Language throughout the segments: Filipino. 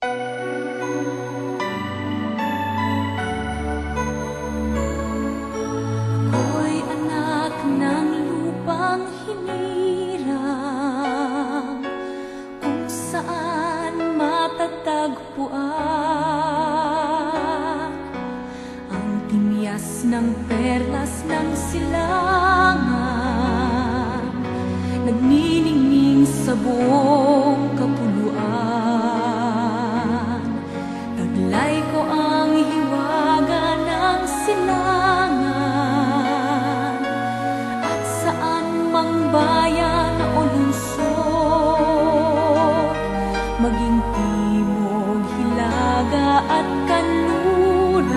Ako'y anak ng lupang hinirang, kung saan matatagpuan ang timyas ng perlas ng silangan, nagniningning sa buong kapuluan. Taglay ko ang hiwaga ng silangan, at saan mang bayan o lungsod, maging timog, hilaga at kanluran,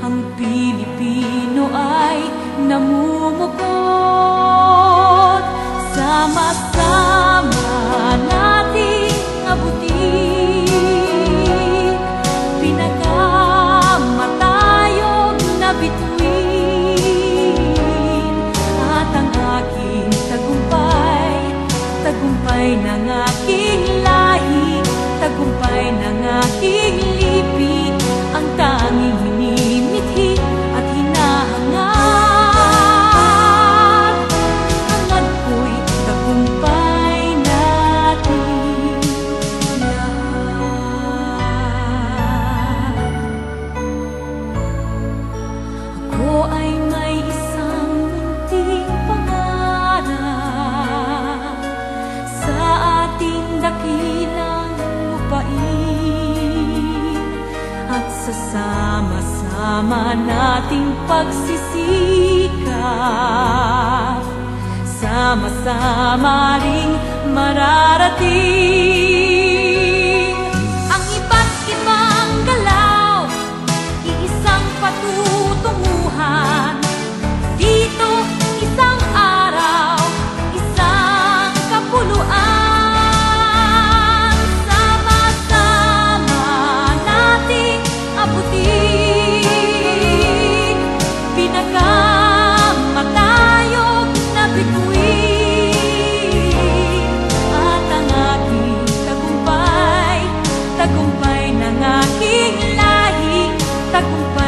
ang Pilipino ay namumukod. Sama-sama nating abutin pinakamatayog na bituin, at ang aking tagumpay, tagumpay ng aking lahi, tagumpay ng aking lipi, ang tanging minimithi at hinahangad. Hangad ko'y tagumpay natin lahat. Ako ay may isang munting pangarap sa ating dakilang lupain, at sa sama-sama nating pagsisikap, sama-sama ring mararating ang iba't ibang galaw, iisang patutunguhan. Dito isang araw, isang kapuluan, sama-sama nating abutin pinakamatayog na bituin, at ang aking tagumpay, tagumpay ng aking lahi, tagumpay